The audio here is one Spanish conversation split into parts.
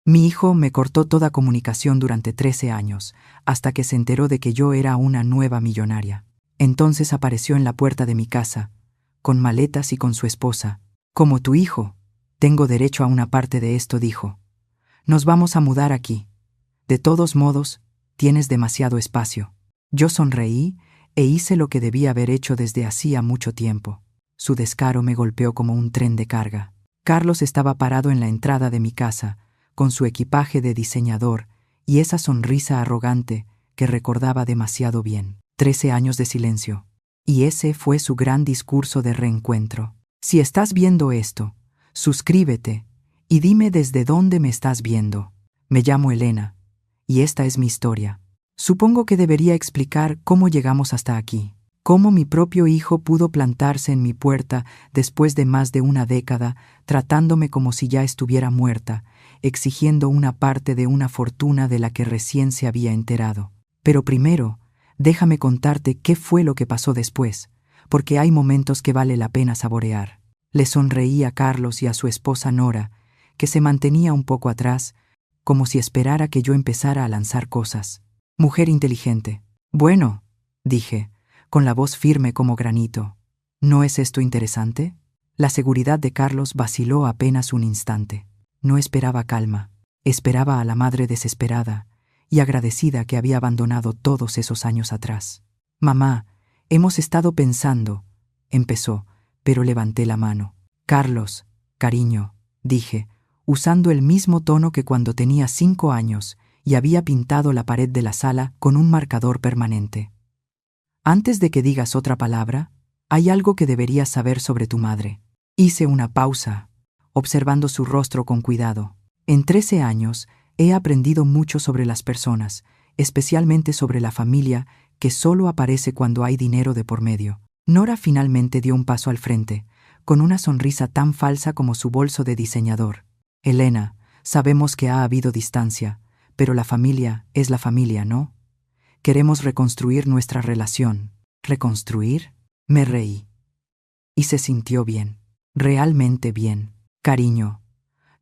Mi hijo me cortó toda comunicación durante 13 años, hasta que se enteró de que yo era una nueva millonaria. Entonces apareció en la puerta de mi casa, con maletas y con su esposa. Como tu hijo, tengo derecho a una parte de esto, dijo. Nos vamos a mudar aquí. De todos modos, tienes demasiado espacio. Yo sonreí e hice lo que debía haber hecho desde hacía mucho tiempo. Su descaro me golpeó como un tren de carga. Carlos estaba parado en la entrada de mi casa, con su equipaje de diseñador y esa sonrisa arrogante que recordaba demasiado bien. 13 años de silencio. Y ese fue su gran discurso de reencuentro. Si estás viendo esto, suscríbete y dime desde dónde me estás viendo. Me llamo Elena, y esta es mi historia. Supongo que debería explicar cómo llegamos hasta aquí. Cómo mi propio hijo pudo plantarse en mi puerta después de más de una década, tratándome como si ya estuviera muerta, exigiendo una parte de una fortuna de la que recién se había enterado. Pero primero, déjame contarte qué fue lo que pasó después, porque hay momentos que vale la pena saborear. Le sonreí a Carlos y a su esposa Nora, que se mantenía un poco atrás, como si esperara que yo empezara a lanzar cosas. Mujer inteligente. Bueno, dije, con la voz firme como granito. ¿No es esto interesante? La seguridad de Carlos vaciló apenas un instante. No esperaba calma, esperaba a la madre desesperada y agradecida que había abandonado todos esos años atrás. Mamá, hemos estado pensando, empezó, pero levanté la mano. Carlos, cariño, dije, usando el mismo tono que cuando tenía 5 años y había pintado la pared de la sala con un marcador permanente. Antes de que digas otra palabra, hay algo que deberías saber sobre tu madre. Hice una pausa, observando su rostro con cuidado. En 13 años he aprendido mucho sobre las personas, especialmente sobre la familia, que solo aparece cuando hay dinero de por medio. Nora finalmente dio un paso al frente, con una sonrisa tan falsa como su bolso de diseñador. Elena, sabemos que ha habido distancia, pero la familia es la familia, ¿no? Queremos reconstruir nuestra relación. ¿Reconstruir? Me reí. Y se sintió bien. Realmente bien. Cariño,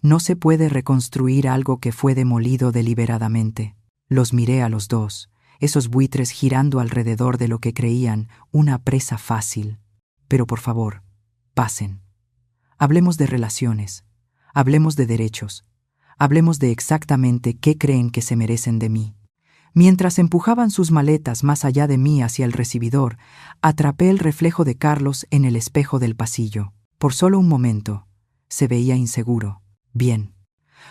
no se puede reconstruir algo que fue demolido deliberadamente. Los miré a los dos, esos buitres girando alrededor de lo que creían una presa fácil. Pero por favor, pasen. Hablemos de relaciones. Hablemos de derechos. Hablemos de exactamente qué creen que se merecen de mí. Mientras empujaban sus maletas más allá de mí hacia el recibidor, atrapé el reflejo de Carlos en el espejo del pasillo. Por solo un momento, se veía inseguro. Bien,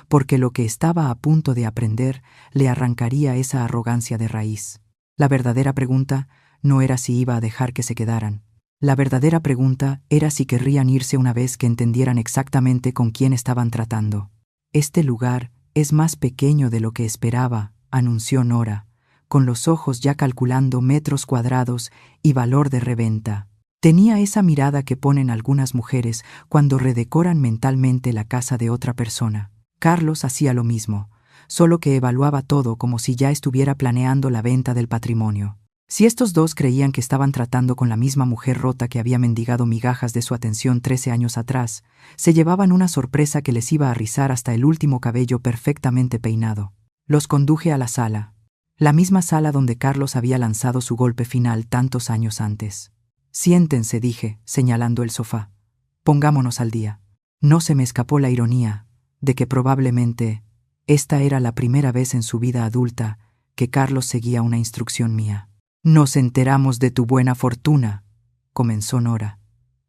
porque lo que estaba a punto de aprender le arrancaría esa arrogancia de raíz. La verdadera pregunta no era si iba a dejar que se quedaran. La verdadera pregunta era si querrían irse una vez que entendieran exactamente con quién estaban tratando. Este lugar es más pequeño de lo que esperaba, anunció Nora, con los ojos ya calculando metros cuadrados y valor de reventa. Tenía esa mirada que ponen algunas mujeres cuando redecoran mentalmente la casa de otra persona. Carlos hacía lo mismo, solo que evaluaba todo como si ya estuviera planeando la venta del patrimonio. Si estos dos creían que estaban tratando con la misma mujer rota que había mendigado migajas de su atención 13 años atrás, se llevaban una sorpresa que les iba a rizar hasta el último cabello perfectamente peinado. Los conduje a la sala, la misma sala donde Carlos había lanzado su golpe final tantos años antes. Siéntense, dije, señalando el sofá. Pongámonos al día. No se me escapó la ironía de que probablemente esta era la primera vez en su vida adulta que Carlos seguía una instrucción mía. Nos enteramos de tu buena fortuna, comenzó Nora,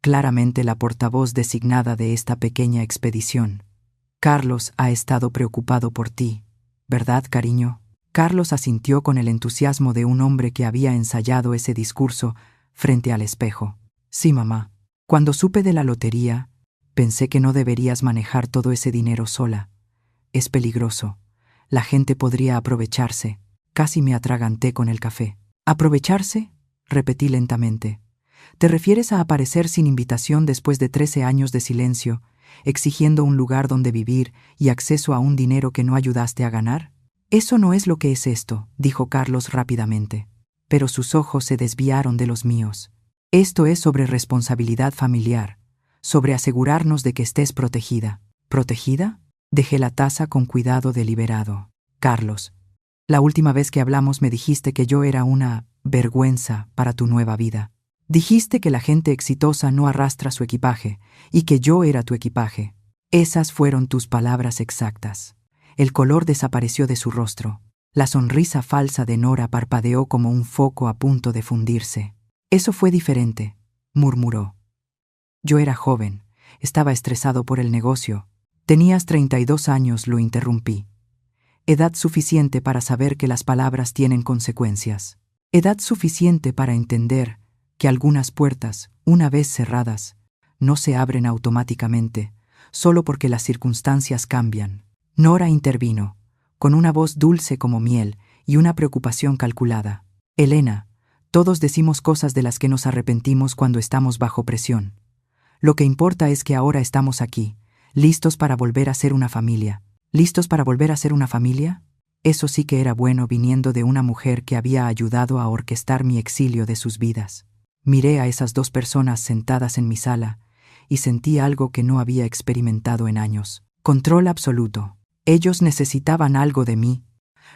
claramente la portavoz designada de esta pequeña expedición. Carlos ha estado preocupado por ti, ¿verdad, cariño? Carlos asintió con el entusiasmo de un hombre que había ensayado ese discurso frente al espejo. Sí, mamá. Cuando supe de la lotería, pensé que no deberías manejar todo ese dinero sola. Es peligroso. La gente podría aprovecharse. Casi me atraganté con el café. ¿Aprovecharse? Repetí lentamente. ¿Te refieres a aparecer sin invitación después de 13 años de silencio, exigiendo un lugar donde vivir y acceso a un dinero que no ayudaste a ganar? Eso no es lo que es esto, dijo Carlos rápidamente. Pero sus ojos se desviaron de los míos. Esto es sobre responsabilidad familiar, sobre asegurarnos de que estés protegida. ¿Protegida? Dejé la taza con cuidado deliberado. Carlos, la última vez que hablamos me dijiste que yo era una vergüenza para tu nueva vida. Dijiste que la gente exitosa no arrastra su equipaje y que yo era tu equipaje. Esas fueron tus palabras exactas. El color desapareció de su rostro. La sonrisa falsa de Nora parpadeó como un foco a punto de fundirse. Eso fue diferente, murmuró. Yo era joven, estaba estresado por el negocio. Tenías 32 años, lo interrumpí. Edad suficiente para saber que las palabras tienen consecuencias. Edad suficiente para entender que algunas puertas, una vez cerradas, no se abren automáticamente, solo porque las circunstancias cambian. Nora intervino, con una voz dulce como miel y una preocupación calculada. Elena, todos decimos cosas de las que nos arrepentimos cuando estamos bajo presión. Lo que importa es que ahora estamos aquí, listos para volver a ser una familia. ¿Listos para volver a ser una familia? Eso sí que era bueno viniendo de una mujer que había ayudado a orquestar mi exilio de sus vidas. Miré a esas dos personas sentadas en mi sala y sentí algo que no había experimentado en años. Control absoluto. Ellos necesitaban algo de mí,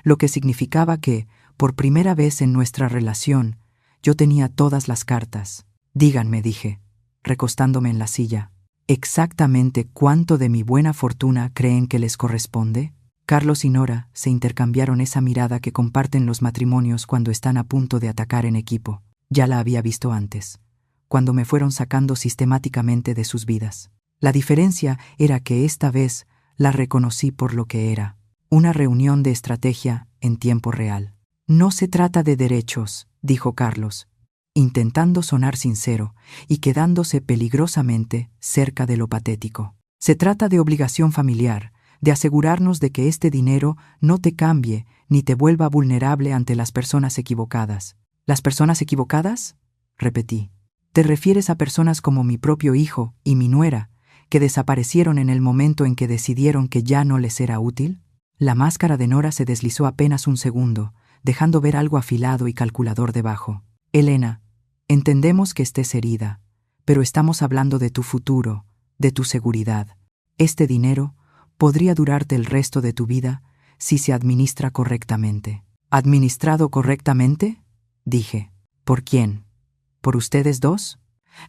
lo que significaba que, por primera vez en nuestra relación, yo tenía todas las cartas. Díganme, dije, recostándome en la silla, ¿exactamente cuánto de mi buena fortuna creen que les corresponde? Carlos y Nora se intercambiaron esa mirada que comparten los matrimonios cuando están a punto de atacar en equipo. Ya la había visto antes, cuando me fueron sacando sistemáticamente de sus vidas. La diferencia era que esta vez la reconocí por lo que era, una reunión de estrategia en tiempo real. No se trata de derechos, dijo Carlos, intentando sonar sincero y quedándose peligrosamente cerca de lo patético. Se trata de obligación familiar, de asegurarnos de que este dinero no te cambie ni te vuelva vulnerable ante las personas equivocadas. ¿Las personas equivocadas? Repetí. ¿Te refieres a personas como mi propio hijo y mi nuera, que desaparecieron en el momento en que decidieron que ya no les era útil? La máscara de Nora se deslizó apenas un segundo, dejando ver algo afilado y calculador debajo. Elena, entendemos que estés herida, pero estamos hablando de tu futuro, de tu seguridad. Este dinero podría durarte el resto de tu vida si se administra correctamente. ¿Administrado correctamente? Dije. ¿Por quién? ¿Por ustedes dos?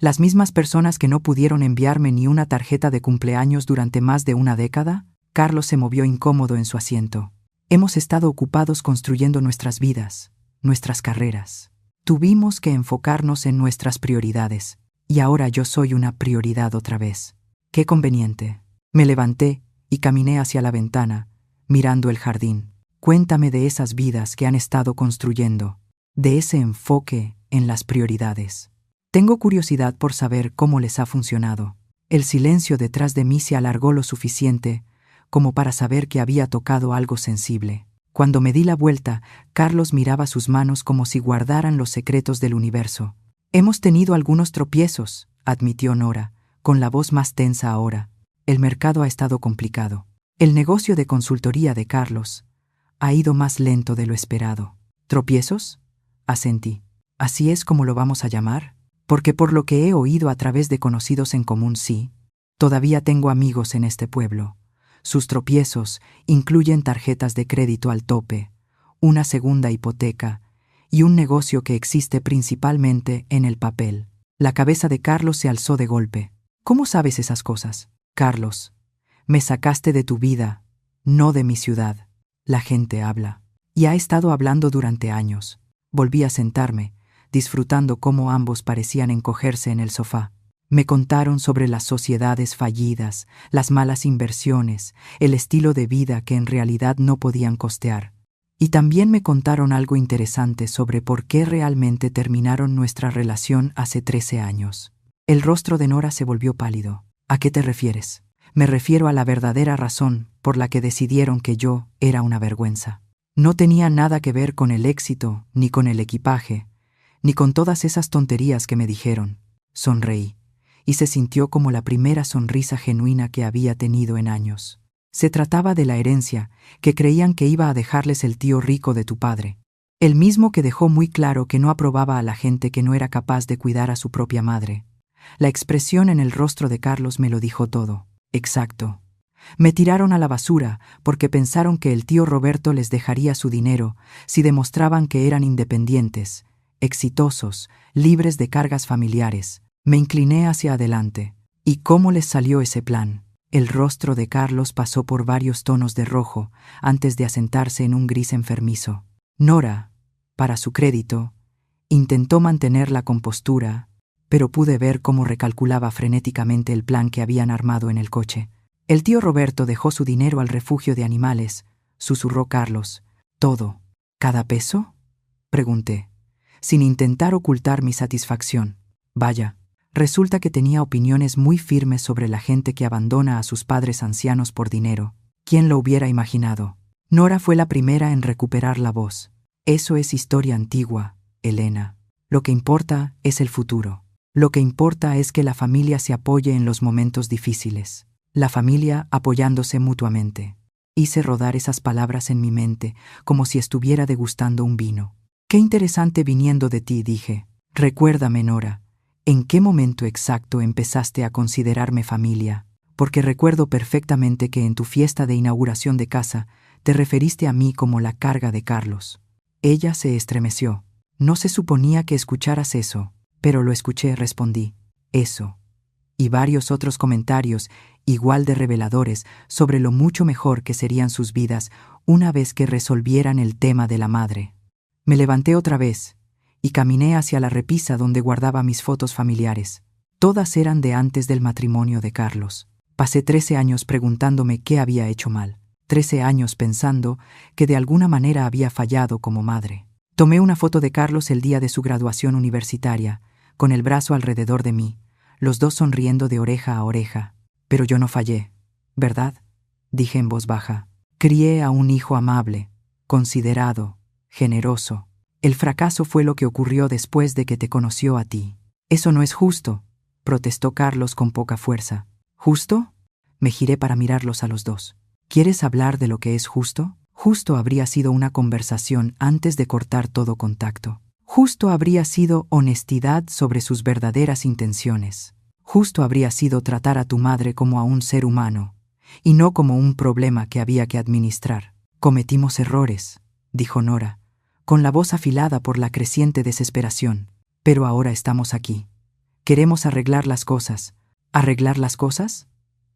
¿Las mismas personas que no pudieron enviarme ni una tarjeta de cumpleaños durante más de una década? Carlos se movió incómodo en su asiento. Hemos estado ocupados construyendo nuestras vidas, nuestras carreras. Tuvimos que enfocarnos en nuestras prioridades, y ahora yo soy una prioridad otra vez. ¡Qué conveniente! Me levanté y caminé hacia la ventana, mirando el jardín. Cuéntame de esas vidas que han estado construyendo, de ese enfoque en las prioridades. Tengo curiosidad por saber cómo les ha funcionado. El silencio detrás de mí se alargó lo suficiente como para saber que había tocado algo sensible. Cuando me di la vuelta, Carlos miraba sus manos como si guardaran los secretos del universo. Hemos tenido algunos tropiezos, admitió Nora, con la voz más tensa ahora. El mercado ha estado complicado. El negocio de consultoría de Carlos ha ido más lento de lo esperado. ¿Tropiezos? Asentí. ¿Así es como lo vamos a llamar? Porque por lo que he oído a través de conocidos en común, sí. Todavía tengo amigos en este pueblo. Sus tropiezos incluyen tarjetas de crédito al tope, una segunda hipoteca y un negocio que existe principalmente en el papel. La cabeza de Carlos se alzó de golpe. ¿Cómo sabes esas cosas? Carlos, me sacaste de tu vida, no de mi ciudad. La gente habla. Y ha estado hablando durante años. Volví a sentarme, disfrutando cómo ambos parecían encogerse en el sofá. Me contaron sobre las sociedades fallidas, las malas inversiones, el estilo de vida que en realidad no podían costear. Y también me contaron algo interesante sobre por qué realmente terminaron nuestra relación hace 13 años. El rostro de Nora se volvió pálido. ¿A qué te refieres? Me refiero a la verdadera razón por la que decidieron que yo era una vergüenza. No tenía nada que ver con el éxito, ni con el equipaje, ni con todas esas tonterías que me dijeron. Sonreí, y se sintió como la primera sonrisa genuina que había tenido en años. Se trataba de la herencia que creían que iba a dejarles el tío rico de tu padre, el mismo que dejó muy claro que no aprobaba a la gente que no era capaz de cuidar a su propia madre. La expresión en el rostro de Carlos me lo dijo todo. Exacto. Me tiraron a la basura porque pensaron que el tío Roberto les dejaría su dinero si demostraban que eran independientes, exitosos, libres de cargas familiares. Me incliné hacia adelante. ¿Y cómo les salió ese plan? El rostro de Carlos pasó por varios tonos de rojo antes de asentarse en un gris enfermizo. Nora, para su crédito, intentó mantener la compostura, pero pude ver cómo recalculaba frenéticamente el plan que habían armado en el coche. El tío Roberto dejó su dinero al refugio de animales, susurró Carlos. ¿Todo? ¿Cada peso? Pregunté, sin intentar ocultar mi satisfacción. Vaya, resulta que tenía opiniones muy firmes sobre la gente que abandona a sus padres ancianos por dinero. ¿Quién lo hubiera imaginado? Nora fue la primera en recuperar la voz. Eso es historia antigua, Elena. Lo que importa es el futuro. Lo que importa es que la familia se apoye en los momentos difíciles. La familia apoyándose mutuamente. Hice rodar esas palabras en mi mente, como si estuviera degustando un vino. Qué interesante viniendo de ti, dije. Recuérdame, Nora, ¿en qué momento exacto empezaste a considerarme familia? Porque recuerdo perfectamente que en tu fiesta de inauguración de casa te referiste a mí como la carga de Carlos. Ella se estremeció. No se suponía que escucharas eso, pero lo escuché, respondí. Eso. Y varios otros comentarios, igual de reveladores, sobre lo mucho mejor que serían sus vidas una vez que resolvieran el tema de la madre. Me levanté otra vez y caminé hacia la repisa donde guardaba mis fotos familiares. Todas eran de antes del matrimonio de Carlos. Pasé 13 años preguntándome qué había hecho mal. 13 años pensando que de alguna manera había fallado como madre. Tomé una foto de Carlos el día de su graduación universitaria, con el brazo alrededor de mí, los dos sonriendo de oreja a oreja. Pero yo no fallé, ¿verdad? Dije en voz baja. Crié a un hijo amable, considerado, generoso. El fracaso fue lo que ocurrió después de que te conoció a ti. Eso no es justo, protestó Carlos con poca fuerza. ¿Justo? Me giré para mirarlos a los dos. ¿Quieres hablar de lo que es justo? Justo habría sido una conversación antes de cortar todo contacto. Justo habría sido honestidad sobre sus verdaderas intenciones. Justo habría sido tratar a tu madre como a un ser humano, y no como un problema que había que administrar. Cometimos errores, dijo Nora, con la voz afilada por la creciente desesperación. Pero ahora estamos aquí. Queremos arreglar las cosas. ¿Arreglar las cosas?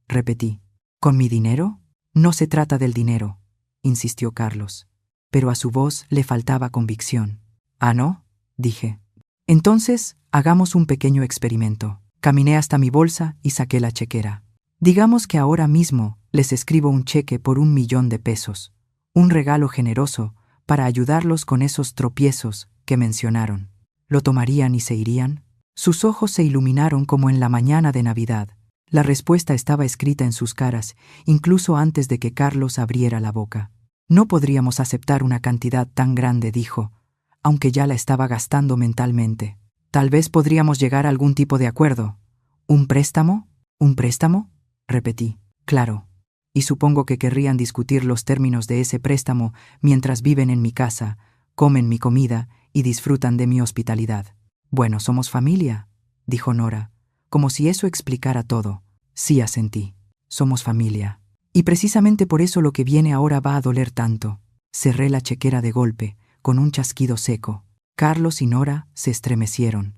Repetí. ¿Con mi dinero? No se trata del dinero, insistió Carlos, pero a su voz le faltaba convicción. ¿Ah, no? Dije. Entonces, hagamos un pequeño experimento. Caminé hasta mi bolsa y saqué la chequera. Digamos que ahora mismo les escribo un cheque por 1.000.000 de pesos, un regalo generoso para ayudarlos con esos tropiezos que mencionaron. ¿Lo tomarían y se irían? Sus ojos se iluminaron como en la mañana de Navidad. La respuesta estaba escrita en sus caras, incluso antes de que Carlos abriera la boca. No podríamos aceptar una cantidad tan grande, dijo, aunque ya la estaba gastando mentalmente. Tal vez podríamos llegar a algún tipo de acuerdo. ¿Un préstamo? ¿Un préstamo? Repetí. Claro. Y supongo que querrían discutir los términos de ese préstamo mientras viven en mi casa, comen mi comida y disfrutan de mi hospitalidad. Bueno, somos familia, dijo Nora, como si eso explicara todo. Sí, asentí. Somos familia. Y precisamente por eso lo que viene ahora va a doler tanto. Cerré la chequera de golpe, con un chasquido seco. Carlos y Nora se estremecieron.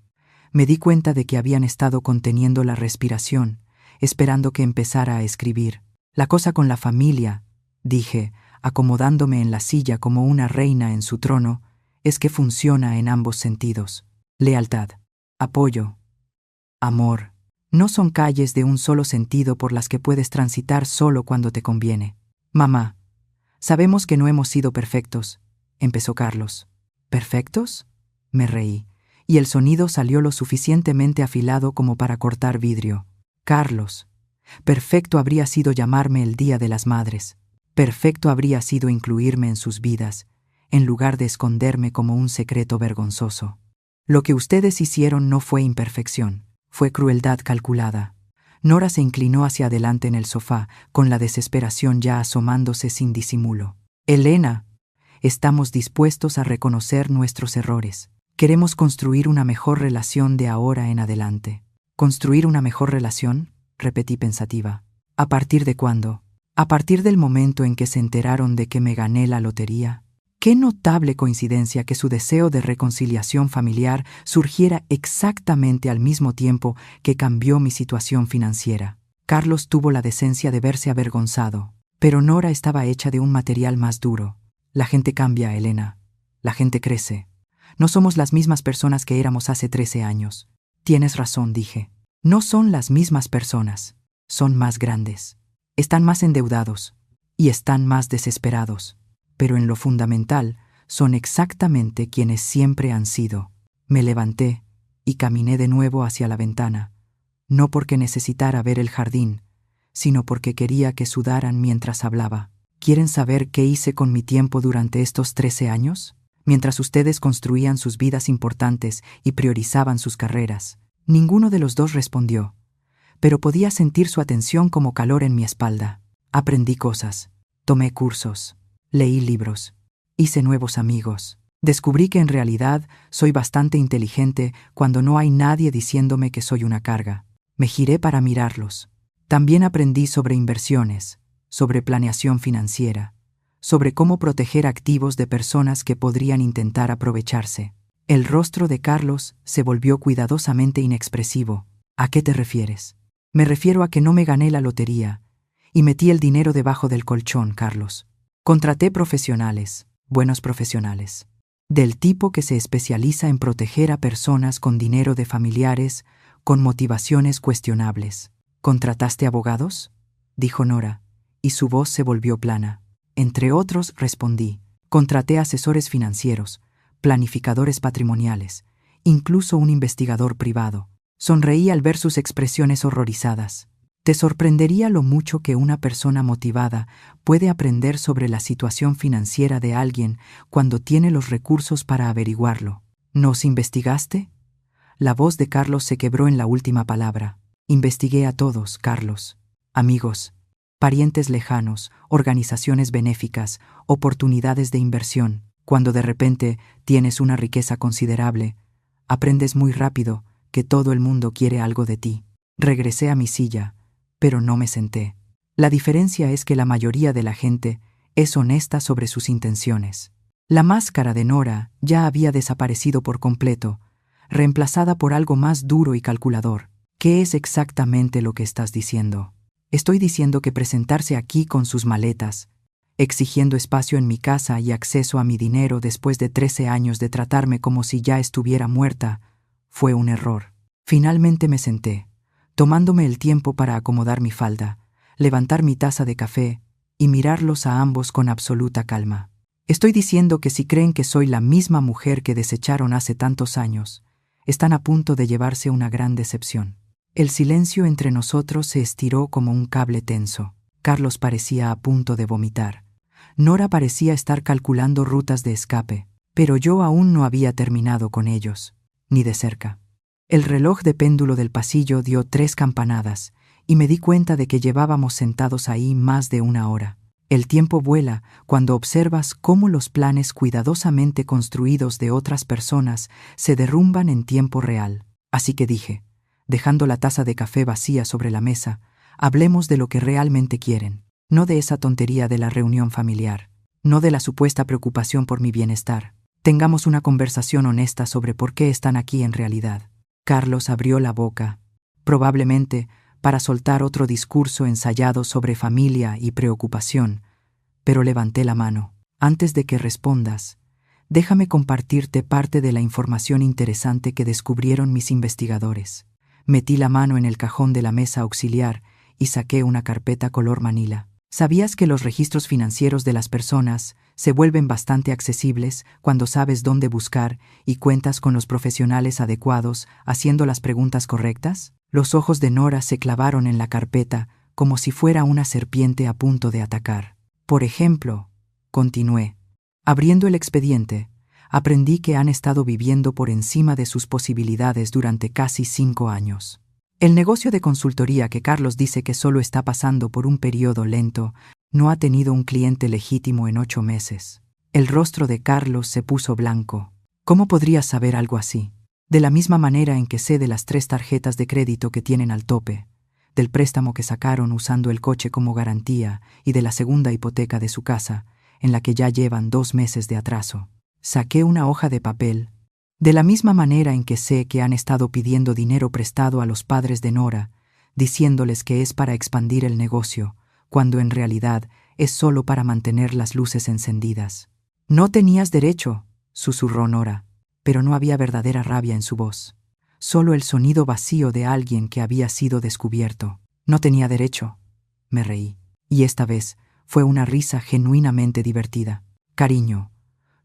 Me di cuenta de que habían estado conteniendo la respiración, esperando que empezara a escribir. La cosa con la familia, dije, acomodándome en la silla como una reina en su trono, es que funciona en ambos sentidos. Lealtad, apoyo, amor. No son calles de un solo sentido por las que puedes transitar solo cuando te conviene. Mamá, sabemos que no hemos sido perfectos, empezó Carlos. ¿Perfectos? Me reí, y el sonido salió lo suficientemente afilado como para cortar vidrio. Carlos, perfecto habría sido llamarme el Día de las Madres. Perfecto habría sido incluirme en sus vidas, en lugar de esconderme como un secreto vergonzoso. Lo que ustedes hicieron no fue imperfección, fue crueldad calculada. Nora se inclinó hacia adelante en el sofá, con la desesperación ya asomándose sin disimulo. Elena, estamos dispuestos a reconocer nuestros errores. Queremos construir una mejor relación de ahora en adelante. ¿Construir una mejor relación? Repetí pensativa. ¿A partir de cuándo? A partir del momento en que se enteraron de que me gané la lotería, qué notable coincidencia que su deseo de reconciliación familiar surgiera exactamente al mismo tiempo que cambió mi situación financiera. Carlos tuvo la decencia de verse avergonzado, pero Nora estaba hecha de un material más duro. La gente cambia, Elena. La gente crece. No somos las mismas personas que éramos hace 13 años. Tienes razón, dije. No son las mismas personas. Son más grandes. Están más endeudados. Y están más desesperados. Pero en lo fundamental, son exactamente quienes siempre han sido. Me levanté y caminé de nuevo hacia la ventana, no porque necesitara ver el jardín, sino porque quería que sudaran mientras hablaba. ¿Quieren saber qué hice con mi tiempo durante estos 13 años? Mientras ustedes construían sus vidas importantes y priorizaban sus carreras. Ninguno de los dos respondió, pero podía sentir su atención como calor en mi espalda. Aprendí cosas, tomé cursos, leí libros, hice nuevos amigos. Descubrí que en realidad soy bastante inteligente cuando no hay nadie diciéndome que soy una carga. Me giré para mirarlos. También aprendí sobre inversiones, sobre planeación financiera, sobre cómo proteger activos de personas que podrían intentar aprovecharse. El rostro de Carlos se volvió cuidadosamente inexpresivo. ¿A qué te refieres? Me refiero a que no me gané la lotería y metí el dinero debajo del colchón, Carlos. Contraté profesionales, buenos profesionales, del tipo que se especializa en proteger a personas con dinero de familiares con motivaciones cuestionables. ¿Contrataste abogados?, dijo Nora, y su voz se volvió plana. Entre otros, respondí. Contraté asesores financieros, planificadores patrimoniales, incluso un investigador privado. Sonreí al ver sus expresiones horrorizadas. Te sorprendería lo mucho que una persona motivada puede aprender sobre la situación financiera de alguien cuando tiene los recursos para averiguarlo. ¿Nos investigaste? La voz de Carlos se quebró en la última palabra. Investigué a todos, Carlos. Amigos, parientes lejanos, organizaciones benéficas, oportunidades de inversión. Cuando de repente tienes una riqueza considerable, aprendes muy rápido que todo el mundo quiere algo de ti. Regresé a mi silla, pero no me senté. La diferencia es que la mayoría de la gente es honesta sobre sus intenciones. La máscara de Nora ya había desaparecido por completo, reemplazada por algo más duro y calculador. ¿Qué es exactamente lo que estás diciendo? Estoy diciendo que presentarse aquí con sus maletas, exigiendo espacio en mi casa y acceso a mi dinero después de 13 años de tratarme como si ya estuviera muerta, fue un error. Finalmente me senté, tomándome el tiempo para acomodar mi falda, levantar mi taza de café y mirarlos a ambos con absoluta calma. Estoy diciendo que si creen que soy la misma mujer que desecharon hace tantos años, están a punto de llevarse una gran decepción. El silencio entre nosotros se estiró como un cable tenso. Carlos parecía a punto de vomitar. Nora parecía estar calculando rutas de escape, pero yo aún no había terminado con ellos, ni de cerca. El reloj de péndulo del pasillo dio 3 campanadas y me di cuenta de que llevábamos sentados ahí más de 1 hora. El tiempo vuela cuando observas cómo los planes cuidadosamente construidos de otras personas se derrumban en tiempo real. Así que dije, dejando la taza de café vacía sobre la mesa, hablemos de lo que realmente quieren, no de esa tontería de la reunión familiar, no de la supuesta preocupación por mi bienestar. Tengamos una conversación honesta sobre por qué están aquí en realidad. Carlos abrió la boca, probablemente para soltar otro discurso ensayado sobre familia y preocupación, pero levanté la mano. Antes de que respondas, déjame compartirte parte de la información interesante que descubrieron mis investigadores. Metí la mano en el cajón de la mesa auxiliar y saqué una carpeta color manila. ¿Sabías que los registros financieros de las personas se vuelven bastante accesibles cuando sabes dónde buscar y cuentas con los profesionales adecuados haciendo las preguntas correctas? Los ojos de Nora se clavaron en la carpeta como si fuera una serpiente a punto de atacar. Por ejemplo, continué, abriendo el expediente, aprendí que han estado viviendo por encima de sus posibilidades durante casi 5 años. El negocio de consultoría que Carlos dice que solo está pasando por un periodo lento no ha tenido un cliente legítimo en 8 meses. El rostro de Carlos se puso blanco. ¿Cómo podrías saber algo así? De la misma manera en que sé de las 3 tarjetas de crédito que tienen al tope, del préstamo que sacaron usando el coche como garantía y de la segunda hipoteca de su casa, en la que ya llevan 2 meses de atraso. Saqué una hoja de papel. De la misma manera en que sé que han estado pidiendo dinero prestado a los padres de Nora, diciéndoles que es para expandir el negocio, cuando en realidad es solo para mantener las luces encendidas. No tenías derecho, susurró Nora, pero no había verdadera rabia en su voz. Solo el sonido vacío de alguien que había sido descubierto. No tenía derecho. Me reí. Y esta vez fue una risa genuinamente divertida. Cariño,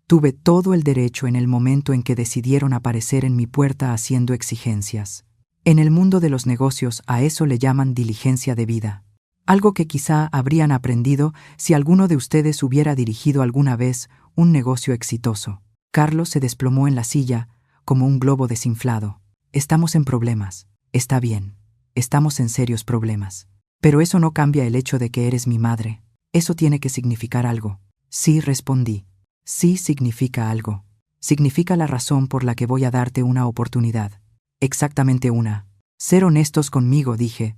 tuve todo el derecho en el momento en que decidieron aparecer en mi puerta haciendo exigencias. En el mundo de los negocios a eso le llaman diligencia debida. Algo que quizá habrían aprendido si alguno de ustedes hubiera dirigido alguna vez un negocio exitoso. Carlos se desplomó en la silla como un globo desinflado. Estamos en problemas. Está bien. Estamos en serios problemas. Pero eso no cambia el hecho de que eres mi madre. Eso tiene que significar algo. Sí, respondí. Sí significa algo. Significa la razón por la que voy a darte una oportunidad. Exactamente una. Ser honestos conmigo, dije.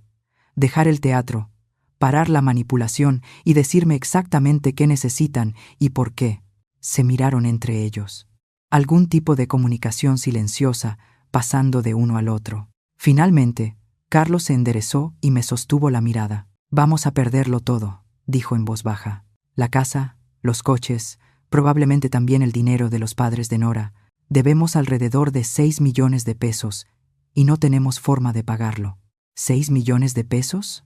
Dejar el teatro. Parar la manipulación y decirme exactamente qué necesitan y por qué. Se miraron entre ellos. Algún tipo de comunicación silenciosa, pasando de uno al otro. Finalmente, Carlos se enderezó y me sostuvo la mirada. Vamos a perderlo todo, dijo en voz baja. La casa, los coches, probablemente también el dinero de los padres de Nora. Debemos alrededor de 6 millones de pesos y no tenemos forma de pagarlo. ¿6 millones de pesos?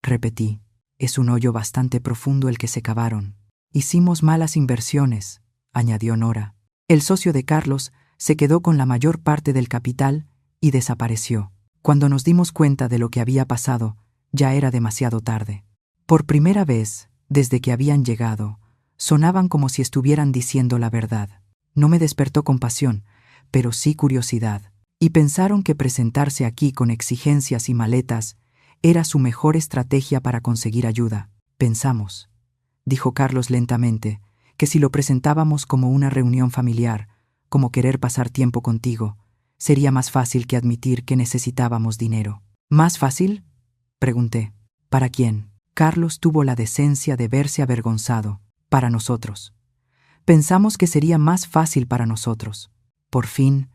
Repetí. Es un hoyo bastante profundo el que se cavaron. Hicimos malas inversiones, añadió Nora. El socio de Carlos se quedó con la mayor parte del capital y desapareció. Cuando nos dimos cuenta de lo que había pasado, ya era demasiado tarde. Por primera vez, desde que habían llegado, sonaban como si estuvieran diciendo la verdad. No me despertó compasión, pero sí curiosidad. Y pensaron que presentarse aquí con exigencias y maletas era su mejor estrategia para conseguir ayuda. Pensamos, dijo Carlos lentamente, que si lo presentábamos como una reunión familiar, como querer pasar tiempo contigo, sería más fácil que admitir que necesitábamos dinero. ¿Más fácil?, pregunté. ¿Para quién? Carlos tuvo la decencia de verse avergonzado. Para nosotros. Pensamos que sería más fácil para nosotros. Por fin,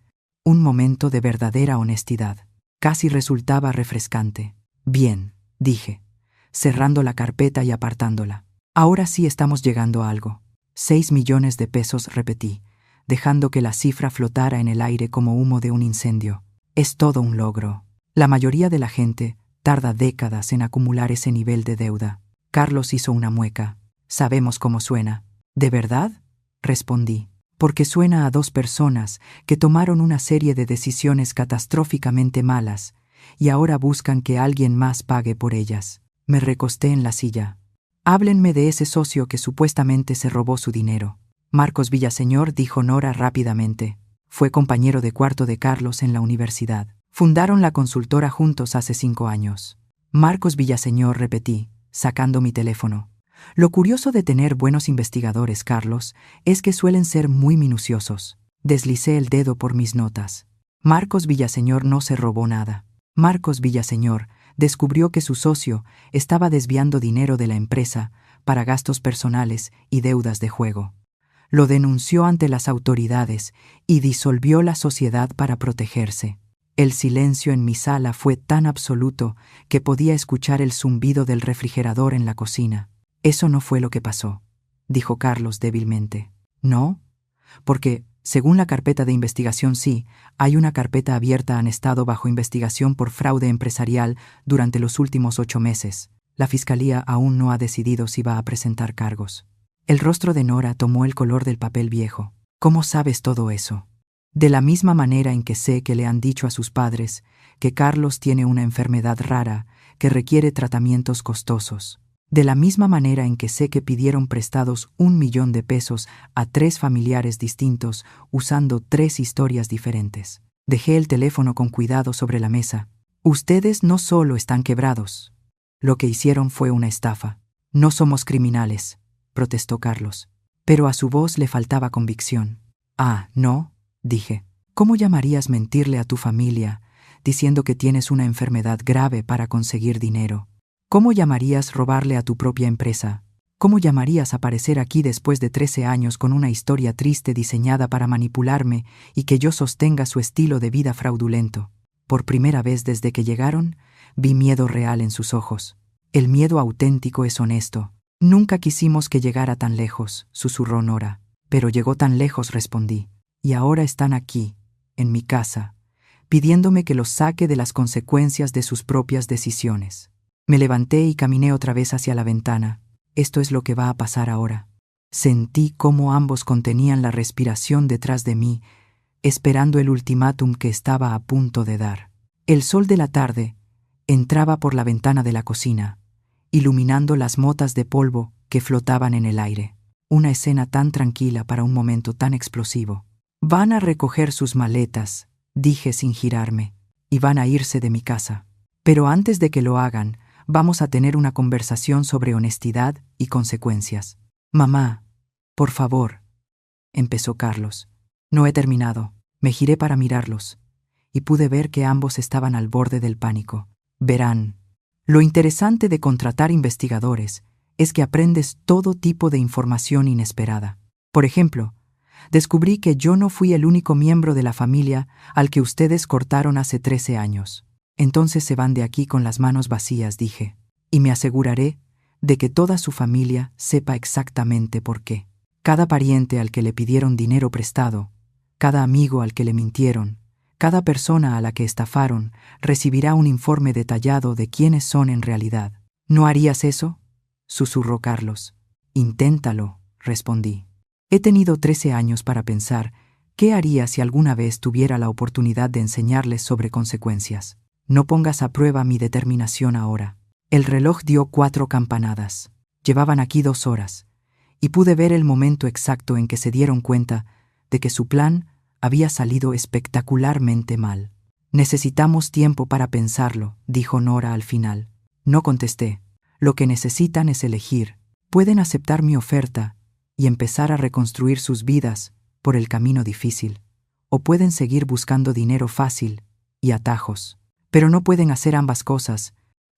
un momento de verdadera honestidad. Casi resultaba refrescante. Bien, dije, cerrando la carpeta y apartándola. Ahora sí estamos llegando a algo. 6 millones de pesos, repetí, dejando que la cifra flotara en el aire como humo de un incendio. Es todo un logro. La mayoría de la gente tarda décadas en acumular ese nivel de deuda. Carlos hizo una mueca. Sabemos cómo suena. ¿De verdad?, respondí. Porque suena a 2 personas que tomaron una serie de decisiones catastróficamente malas y ahora buscan que alguien más pague por ellas. Me recosté en la silla. Háblenme de ese socio que supuestamente se robó su dinero. Marcos Villaseñor, dijo Nora rápidamente. Fue compañero de cuarto de Carlos en la universidad. Fundaron la consultora juntos hace 5 años. Marcos Villaseñor, repetí, sacando mi teléfono. Lo curioso de tener buenos investigadores, Carlos, es que suelen ser muy minuciosos. Deslicé el dedo por mis notas. Marcos Villaseñor no se robó nada. Marcos Villaseñor descubrió que su socio estaba desviando dinero de la empresa para gastos personales y deudas de juego. Lo denunció ante las autoridades y disolvió la sociedad para protegerse. El silencio en mi sala fue tan absoluto que podía escuchar el zumbido del refrigerador en la cocina. Eso no fue lo que pasó, dijo Carlos débilmente. ¿No? Porque, según la carpeta de investigación, sí, hay una carpeta abierta. Han estado bajo investigación por fraude empresarial durante los últimos 8 meses. La fiscalía aún no ha decidido si va a presentar cargos. El rostro de Nora tomó el color del papel viejo. ¿Cómo sabes todo eso? De la misma manera en que sé que le han dicho a sus padres que Carlos tiene una enfermedad rara que requiere tratamientos costosos. De la misma manera en que sé que pidieron prestados 1 millón de pesos a 3 familiares distintos usando 3 historias diferentes. Dejé el teléfono con cuidado sobre la mesa. Ustedes no solo están quebrados. Lo que hicieron fue una estafa. No somos criminales, protestó Carlos. Pero a su voz le faltaba convicción. Ah, ¿no?, dije. ¿Cómo llamarías mentirle a tu familia diciendo que tienes una enfermedad grave para conseguir dinero. ¿Cómo llamarías robarle a tu propia empresa? ¿Cómo llamarías aparecer aquí después de 13 años con una historia triste diseñada para manipularme y que yo sostenga su estilo de vida fraudulento? Por primera vez desde que llegaron, vi miedo real en sus ojos. El miedo auténtico es honesto. Nunca quisimos que llegara tan lejos, susurró Nora. Pero llegó tan lejos, respondí. Y ahora están aquí, en mi casa, pidiéndome que los saque de las consecuencias de sus propias decisiones. Me levanté y caminé otra vez hacia la ventana. Esto es lo que va a pasar ahora. Sentí cómo ambos contenían la respiración detrás de mí, esperando el ultimátum que estaba a punto de dar. El sol de la tarde entraba por la ventana de la cocina, iluminando las motas de polvo que flotaban en el aire. Una escena tan tranquila para un momento tan explosivo. Van a recoger sus maletas, dije sin girarme, y van a irse de mi casa. Pero antes de que lo hagan, vamos a tener una conversación sobre honestidad y consecuencias. Mamá, por favor, empezó Carlos. No he terminado. Me giré para mirarlos, y pude ver que ambos estaban al borde del pánico. Verán, lo interesante de contratar investigadores es que aprendes todo tipo de información inesperada. Por ejemplo, descubrí que yo no fui el único miembro de la familia al que ustedes cortaron hace 13 años. Entonces se van de aquí con las manos vacías, dije, y me aseguraré de que toda su familia sepa exactamente por qué. Cada pariente al que le pidieron dinero prestado, cada amigo al que le mintieron, cada persona a la que estafaron recibirá un informe detallado de quiénes son en realidad. ¿No harías eso?, susurró Carlos. Inténtalo, respondí. He tenido 13 años para pensar qué haría si alguna vez tuviera la oportunidad de enseñarles sobre consecuencias. No pongas a prueba mi determinación ahora. El reloj dio 4 campanadas. Llevaban aquí 2 horas, y pude ver el momento exacto en que se dieron cuenta de que su plan había salido espectacularmente mal. Necesitamos tiempo para pensarlo, dijo Nora al final. No contesté. Lo que necesitan es elegir. Pueden aceptar mi oferta y empezar a reconstruir sus vidas por el camino difícil, o pueden seguir buscando dinero fácil y atajos. Pero no pueden hacer ambas cosas,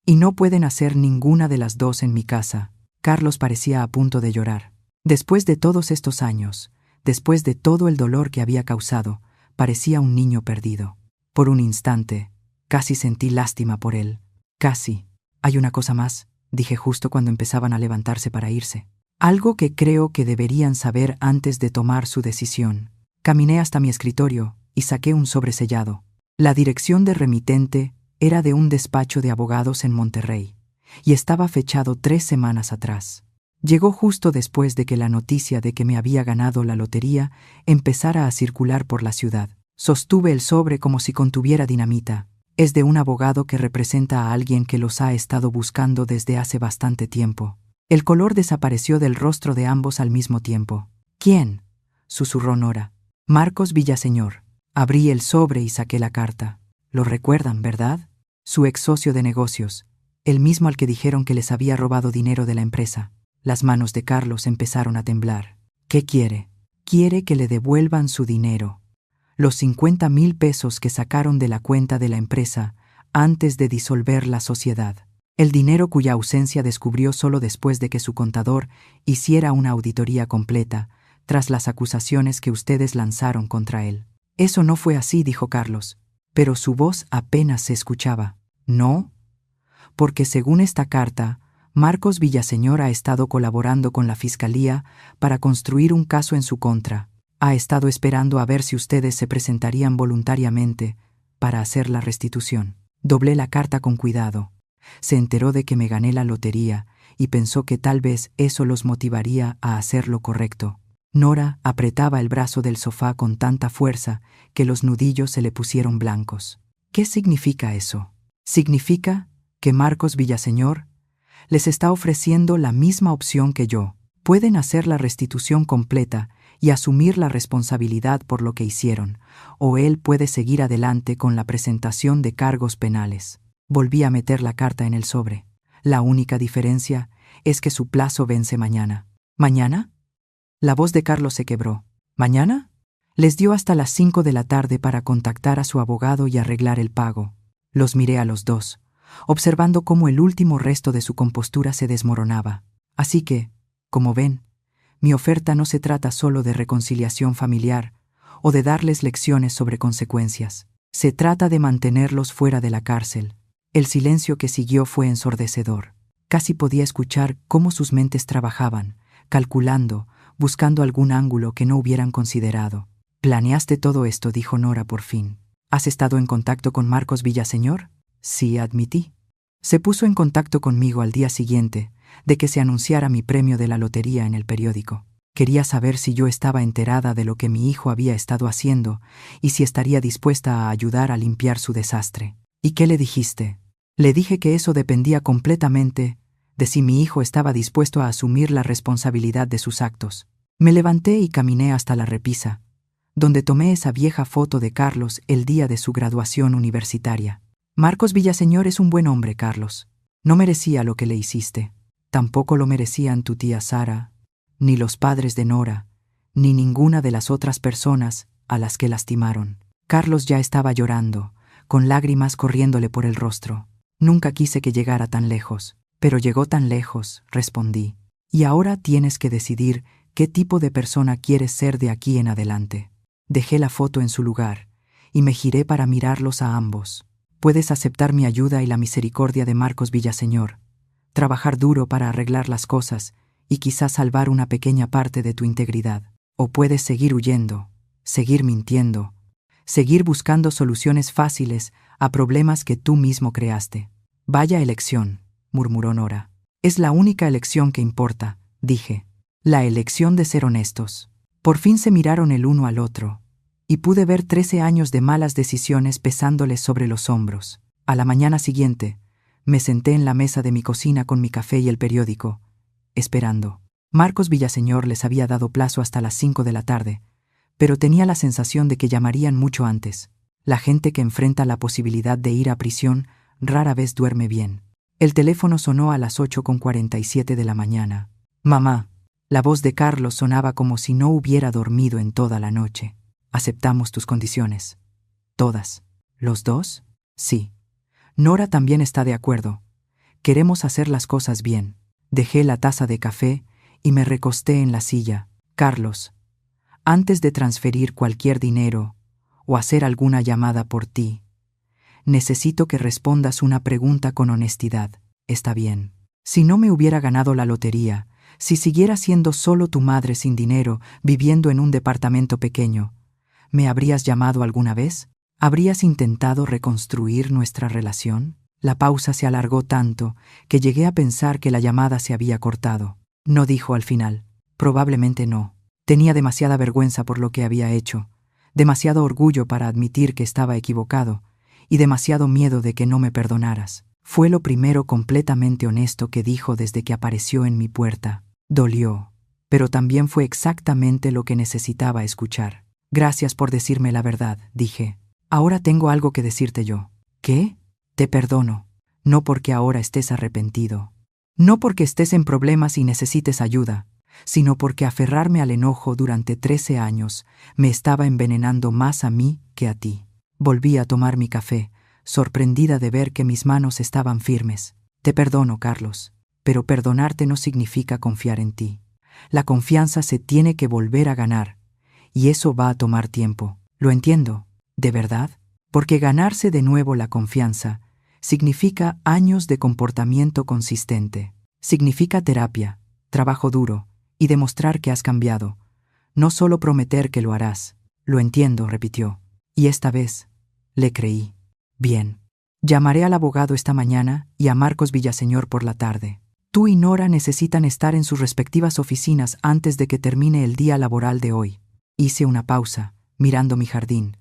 y no pueden hacer ninguna de las dos en mi casa. Carlos parecía a punto de llorar. Después de todos estos años, después de todo el dolor que había causado, parecía un niño perdido. Por un instante, casi sentí lástima por él. Casi. Hay una cosa más, dije justo cuando empezaban a levantarse para irse. Algo que creo que deberían saber antes de tomar su decisión. Caminé hasta mi escritorio y saqué un sobresellado. La dirección de remitente era de un despacho de abogados en Monterrey, y estaba fechado 3 semanas atrás. Llegó justo después de que la noticia de que me había ganado la lotería empezara a circular por la ciudad. Sostuve el sobre como si contuviera dinamita. Es de un abogado que representa a alguien que los ha estado buscando desde hace bastante tiempo. El color desapareció del rostro de ambos al mismo tiempo. ¿Quién?, susurró Nora. Marcos Villaseñor. Abrí el sobre y saqué la carta. Lo recuerdan, ¿verdad? Su ex socio de negocios, el mismo al que dijeron que les había robado dinero de la empresa. Las manos de Carlos empezaron a temblar. ¿Qué quiere? Quiere que le devuelvan su dinero. Los 50,000 pesos que sacaron de la cuenta de la empresa antes de disolver la sociedad. El dinero cuya ausencia descubrió solo después de que su contador hiciera una auditoría completa, tras las acusaciones que ustedes lanzaron contra él. Eso no fue así, dijo Carlos, pero su voz apenas se escuchaba. ¿No? Porque según esta carta, Marcos Villaseñor ha estado colaborando con la Fiscalía para construir un caso en su contra. Ha estado esperando a ver si ustedes se presentarían voluntariamente para hacer la restitución. Doblé la carta con cuidado. Se enteró de que me gané la lotería y pensó que tal vez eso los motivaría a hacer lo correcto. Nora apretaba el brazo del sofá con tanta fuerza que los nudillos se le pusieron blancos. ¿Qué significa eso? Significa que Marcos Villaseñor les está ofreciendo la misma opción que yo. Pueden hacer la restitución completa y asumir la responsabilidad por lo que hicieron, o él puede seguir adelante con la presentación de cargos penales. Volví a meter la carta en el sobre. La única diferencia es que su plazo vence mañana. ¿Mañana? La voz de Carlos se quebró. ¿Mañana? Les dio hasta las 5 de la tarde para contactar a su abogado y arreglar el pago. Los miré a los dos, observando cómo el último resto de su compostura se desmoronaba. Así que, como ven, mi oferta no se trata solo de reconciliación familiar o de darles lecciones sobre consecuencias. Se trata de mantenerlos fuera de la cárcel. El silencio que siguió fue ensordecedor. Casi podía escuchar cómo sus mentes trabajaban, calculando, buscando algún ángulo que no hubieran considerado. «¿Planeaste todo esto?», dijo Nora por fin. «¿Has estado en contacto con Marcos Villaseñor?» «Sí», admití. Se puso en contacto conmigo al día siguiente de que se anunciara mi premio de la lotería en el periódico. Quería saber si yo estaba enterada de lo que mi hijo había estado haciendo y si estaría dispuesta a ayudar a limpiar su desastre. «¿Y qué le dijiste?» Le dije que eso dependía completamente de si mi hijo estaba dispuesto a asumir la responsabilidad de sus actos. Me levanté y caminé hasta la repisa, donde tomé esa vieja foto de Carlos el día de su graduación universitaria. «Marcos Villaseñor es un buen hombre, Carlos. No merecía lo que le hiciste. Tampoco lo merecían tu tía Sara, ni los padres de Nora, ni ninguna de las otras personas a las que lastimaron». Carlos ya estaba llorando, con lágrimas corriéndole por el rostro. «Nunca quise que llegara tan lejos, pero llegó tan lejos», respondí. «Y ahora tienes que decidir qué tipo de persona quieres ser de aquí en adelante». Dejé la foto en su lugar y me giré para mirarlos a ambos. «Puedes aceptar mi ayuda y la misericordia de Marcos Villaseñor, trabajar duro para arreglar las cosas y quizás salvar una pequeña parte de tu integridad. O puedes seguir huyendo, seguir mintiendo, seguir buscando soluciones fáciles a problemas que tú mismo creaste». «Vaya elección», murmuró Nora. «Es la única elección que importa», dije. «La elección de ser honestos». Por fin se miraron el uno al otro, y pude ver 13 años de malas decisiones pesándoles sobre los hombros. A la mañana siguiente, me senté en la mesa de mi cocina con mi café y el periódico, esperando. Marcos Villaseñor les había dado plazo hasta las 5 de la tarde, pero tenía la sensación de que llamarían mucho antes. La gente que enfrenta la posibilidad de ir a prisión rara vez duerme bien. El teléfono sonó a las 8:47 de la mañana. «Mamá». La voz de Carlos sonaba como si no hubiera dormido en toda la noche. «Aceptamos tus condiciones». «¿Todas? ¿Los dos?» «Sí. Nora también está de acuerdo. Queremos hacer las cosas bien». Dejé la taza de café y me recosté en la silla. «Carlos, antes de transferir cualquier dinero o hacer alguna llamada por ti, necesito que respondas una pregunta con honestidad. ¿Está bien? Si no me hubiera ganado la lotería, si siguiera siendo solo tu madre sin dinero, viviendo en un departamento pequeño, ¿me habrías llamado alguna vez? ¿Habrías intentado reconstruir nuestra relación?» La pausa se alargó tanto que llegué a pensar que la llamada se había cortado. No dijo al final. Probablemente no. Tenía demasiada vergüenza por lo que había hecho, demasiado orgullo para admitir que estaba equivocado, y demasiado miedo de que no me perdonaras. Fue lo primero completamente honesto que dijo desde que apareció en mi puerta. Dolió, pero también fue exactamente lo que necesitaba escuchar. «Gracias por decirme la verdad», dije. «Ahora tengo algo que decirte yo». «¿Qué?» «Te perdono, no porque ahora estés arrepentido, no porque estés en problemas y necesites ayuda, sino porque aferrarme al enojo durante 13 años me estaba envenenando más a mí que a ti». Volví a tomar mi café, sorprendida de ver que mis manos estaban firmes. «Te perdono, Carlos, pero perdonarte no significa confiar en ti. La confianza se tiene que volver a ganar, y eso va a tomar tiempo. Lo entiendo, ¿de verdad? Porque ganarse de nuevo la confianza significa años de comportamiento consistente. Significa terapia, trabajo duro y demostrar que has cambiado. No solo prometer que lo harás». «Lo entiendo», repitió. Y esta vez le creí. «Bien. Llamaré al abogado esta mañana y a Marcos Villaseñor por la tarde. Tú y Nora necesitan estar en sus respectivas oficinas antes de que termine el día laboral de hoy». Hice una pausa, mirando mi jardín,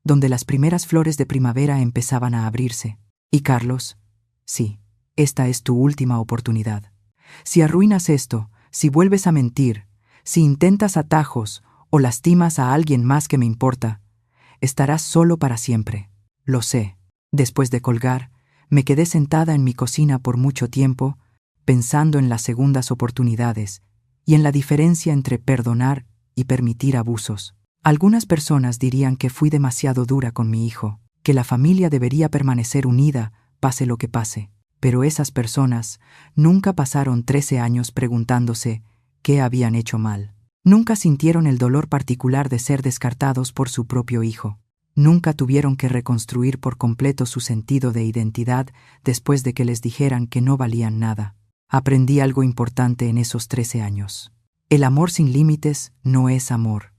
donde las primeras flores de primavera empezaban a abrirse. «¿Y Carlos?» «Sí, esta es tu última oportunidad. Si arruinas esto, si vuelves a mentir, si intentas atajos o lastimas a alguien más que me importa, estarás solo para siempre. Lo sé». Después de colgar, me quedé sentada en mi cocina por mucho tiempo, pensando en las segundas oportunidades y en la diferencia entre perdonar y permitir abusos. Algunas personas dirían que fui demasiado dura con mi hijo, que la familia debería permanecer unida, pase lo que pase. Pero esas personas nunca pasaron 13 años preguntándose qué habían hecho mal. Nunca sintieron el dolor particular de ser descartados por su propio hijo. Nunca tuvieron que reconstruir por completo su sentido de identidad después de que les dijeran que no valían nada. Aprendí algo importante en esos 13 años. El amor sin límites no es amor.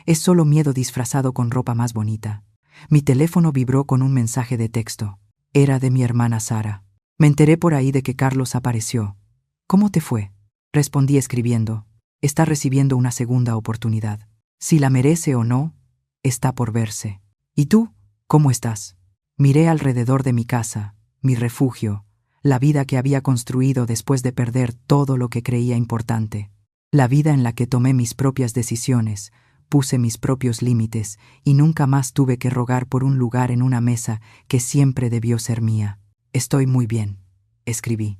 Es solo miedo disfrazado con ropa más bonita. Mi teléfono vibró con un mensaje de texto. Era de mi hermana Sara. Me enteré por ahí de que Carlos apareció. ¿Cómo te fue? Respondí escribiendo. Está recibiendo una segunda oportunidad. Si la merece o no, está por verse. ¿Y tú? ¿Cómo estás? Miré alrededor de mi casa, mi refugio, la vida que había construido después de perder todo lo que creía importante. La vida en la que tomé mis propias decisiones, puse mis propios límites y nunca más tuve que rogar por un lugar en una mesa que siempre debió ser mía. Estoy muy bien, escribí.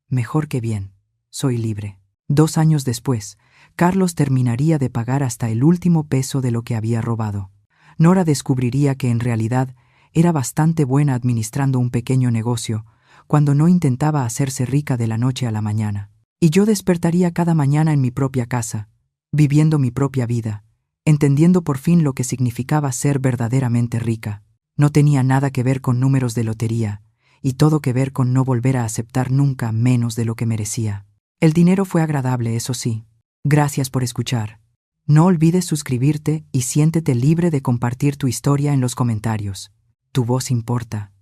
Mejor que bien. Soy libre. 2 años después, Carlos terminaría de pagar hasta el último peso de lo que había robado. Nora descubriría que en realidad era bastante buena administrando un pequeño negocio, cuando no intentaba hacerse rica de la noche a la mañana. Y yo despertaría cada mañana en mi propia casa, viviendo mi propia vida, entendiendo por fin lo que significaba ser verdaderamente rica. No tenía nada que ver con números de lotería, y todo que ver con no volver a aceptar nunca menos de lo que merecía. El dinero fue agradable, eso sí. Gracias por escuchar. No olvides suscribirte y siéntete libre de compartir tu historia en los comentarios. Tu voz importa.